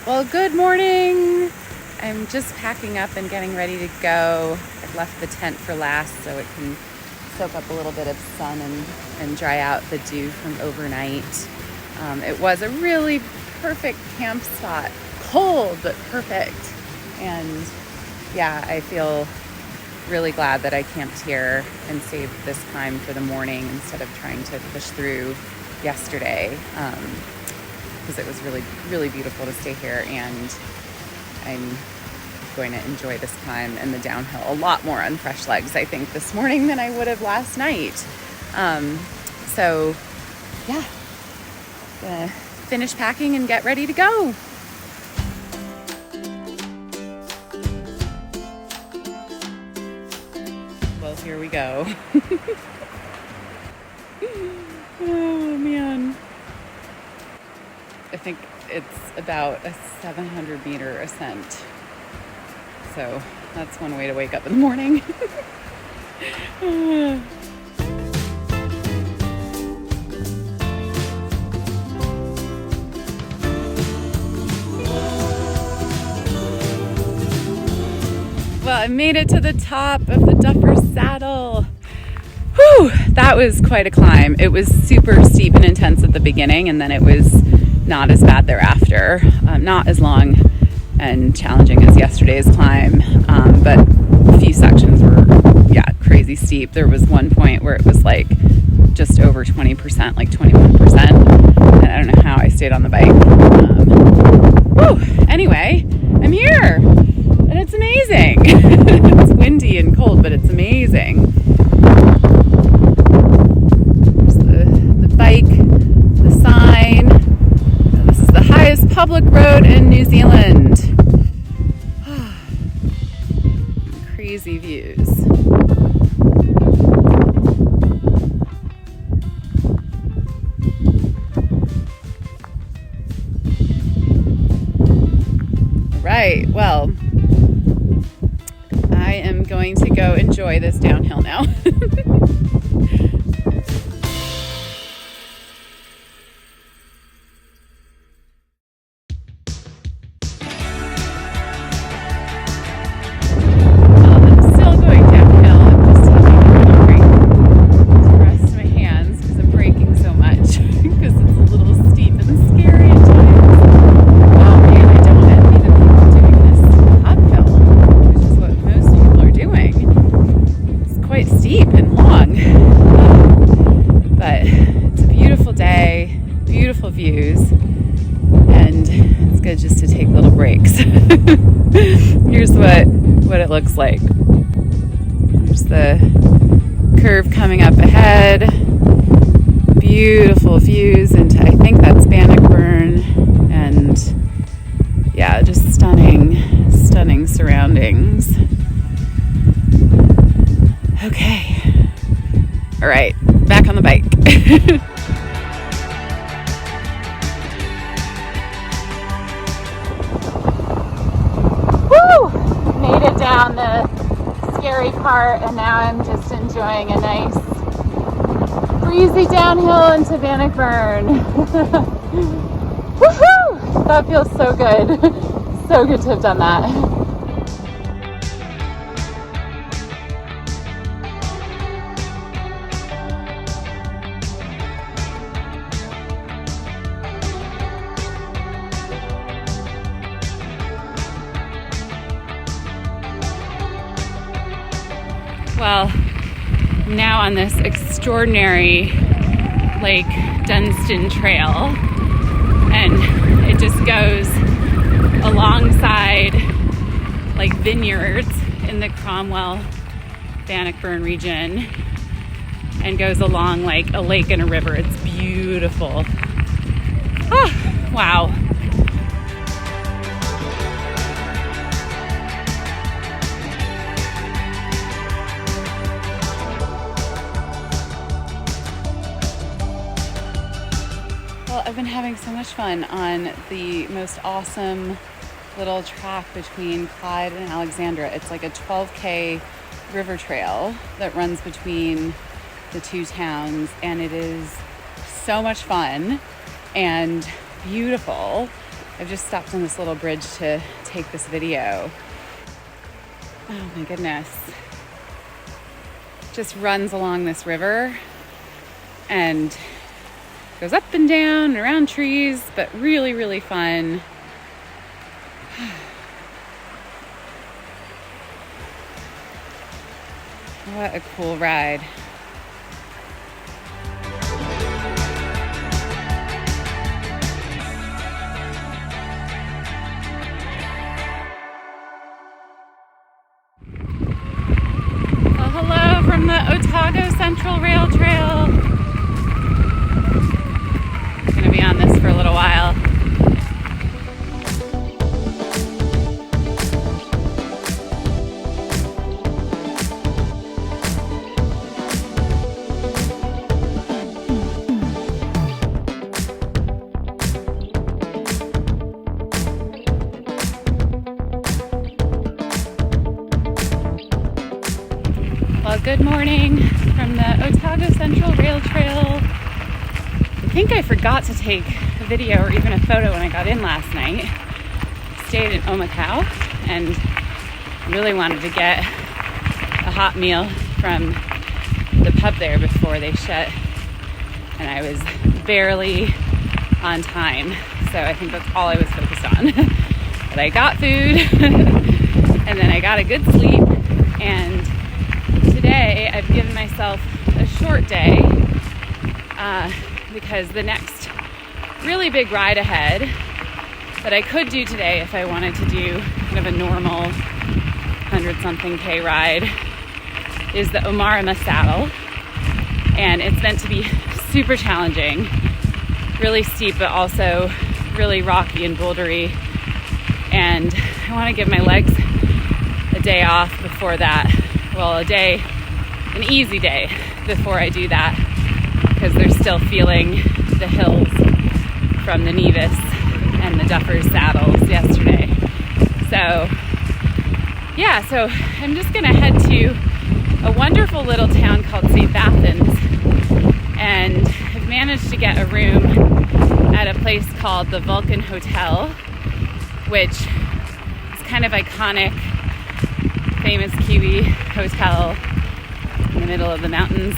Well, good morning. I'm just packing up and getting ready to go. I've left the tent for last so it can soak up a little bit of sun and dry out the dew from overnight. It was a really perfect camp spot. Cold, but perfect. And yeah, I feel really glad that I camped here and saved this time for the morning instead of trying to push through yesterday. Because it was really, really beautiful to stay here, and I'm going to enjoy this climb and the downhill a lot more on fresh legs, I think, this morning than I would have last night. So yeah, gonna finish packing and get ready to go. Well, here we go. Oh man. I think it's about a 700 meter ascent. So that's one way to wake up in the morning. Well, I made it to the top of the Duffers saddle. Whew, that was quite a climb. It was super steep and intense at the beginning, and then it was not as bad thereafter. Not as long and challenging as yesterday's climb, but a few sections were, crazy steep. There was one point where it was like just over 20%, like 21%, and I don't know how I stayed on the bike. Anyway, I'm here, and it's amazing. It's windy and cold, but it's amazing. There's the bike, the sign. This is the highest public road in New Zealand. Crazy views. Right, well, I am going to go enjoy this downhill now. Views, and it's good just to take little breaks. Here's what it looks like. There's the curve coming up ahead. Beautiful views into, I think that's Bannockburn, and yeah, just stunning surroundings. Okay, all right, back on the bike. Made it down the scary part, and now I'm just enjoying a nice breezy downhill into Bannockburn. Woohoo! That feels so good. So good to have done that. Well, I'm now on this extraordinary Lake Dunstan trail, and it just goes alongside like vineyards in the Cromwell Bannockburn region and goes along like a lake and a river. It's beautiful. Oh, wow. Well, I've been having so much fun on the most awesome little track between Clyde and Alexandra. It's like a 12K river trail that runs between the two towns, and it is so much fun and beautiful. I've just stopped on this little bridge to take this video. Oh my goodness. Just runs along this river and goes up and down and around trees, but really, really fun. What a cool ride. Well, hello from the Otago Central Rail Trail. I'm gonna be on this for a little while. Well, good morning from the Otago Central Rail Trail. I think I forgot to take a video or even a photo when I got in last night. Stayed in Omakau and really wanted to get a hot meal from the pub there before they shut. And I was barely on time, so I think that's all I was focused on. But I got food and then I got a good sleep, and today I've given myself a short day because the next really big ride ahead that I could do today if I wanted to do kind of a normal 100-something K ride is the Omarama Saddle, and it's meant to be super challenging, really steep, but also really rocky and bouldery, and I want to give my legs a day off before that. Well, an easy day before I do that, because they're still feeling the hills from the Nevis and the Duffers saddles yesterday. So yeah, so I'm just gonna head to a wonderful little town called Bathans, and I've managed to get a room at a place called the Vulcan Hotel, which is kind of iconic, famous Kiwi hotel in the middle of the mountains,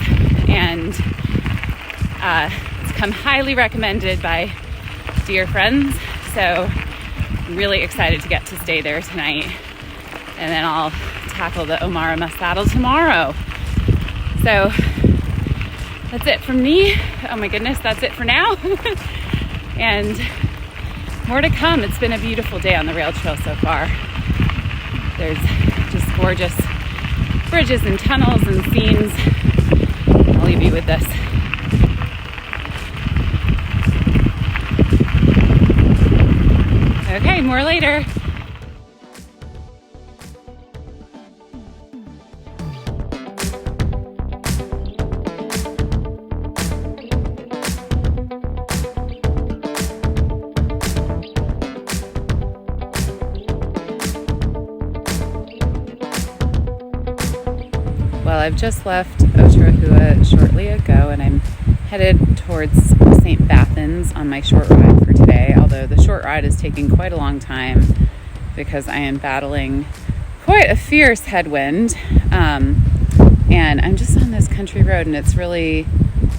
and it's come highly recommended by dear friends, so I'm really excited to get to stay there tonight, and then I'll tackle the Omarama Saddle tomorrow. So that's it from me. Oh my goodness, that's it for now. And more to come. It's been a beautiful day on the rail trail so far. There's just gorgeous bridges and tunnels and scenes. I'll leave you with this. Okay, more later. Well, I've just left Otarahua shortly ago, and I'm headed towards St. Bathans on my short ride for today, although the short ride is taking quite a long time because I am battling quite a fierce headwind, and I'm just on this country road, and it's really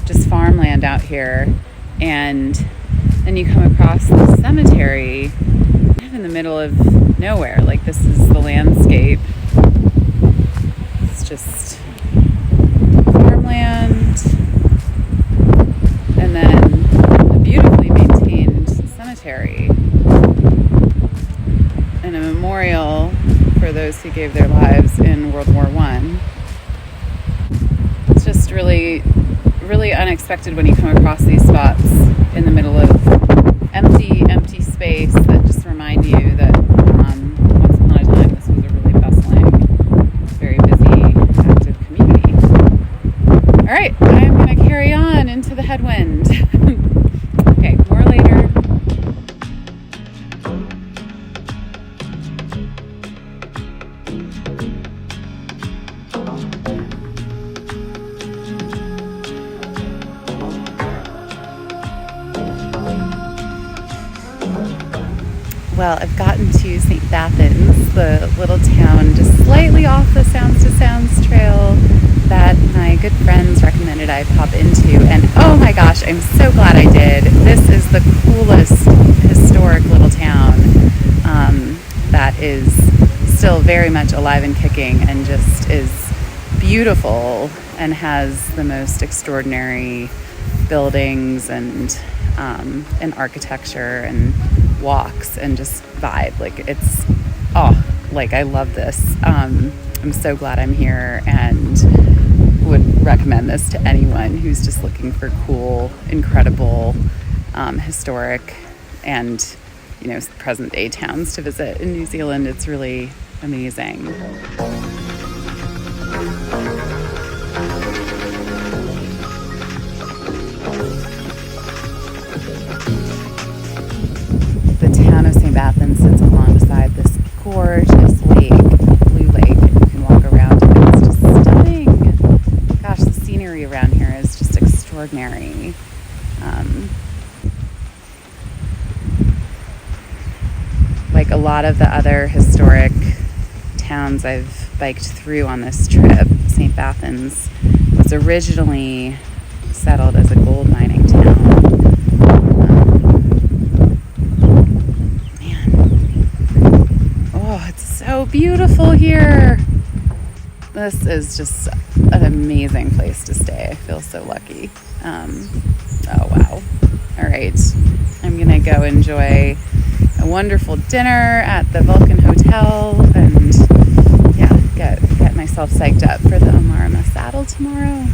just farmland out here, and then you come across this cemetery kind of in the middle of nowhere. Like, this is the landscape. It's just farmland, and then a beautifully maintained cemetery and a memorial for those who gave their lives in World War I. It's just really, really unexpected when you come across these spots in the middle of empty space that just remind you that once upon a time this was a really bustling, very busy, active community. All right, I'm going to carry on into the headwind. Okay, more later. Well, I've gotten to St. Bathans, the little town just slightly off the Sounds to Sounds trail that my good friends recommended I pop into. And oh my gosh, I'm so glad I did. This is the coolest historic little town that is still very much alive and kicking and just is beautiful and has the most extraordinary buildings and architecture and walks and just vibe. Like it's, like I love this. I'm so glad I'm here and would recommend this to anyone who's just looking for cool, incredible, historic and, present day towns to visit in New Zealand. It's really amazing. The town of St. Bathans sits alongside this gorgeous lake, blue lake, and you can walk around it. It's just stunning. Gosh, the scenery around here is just extraordinary. Like a lot of the other historic towns I've biked through on this trip, St. Bathans was originally settled as a gold mining town. It's so beautiful here. This is just an amazing place to stay. I feel so lucky. Oh wow. All right, I'm gonna go enjoy a wonderful dinner at the Vulcan Hotel and get myself psyched up for the Omarama saddle tomorrow.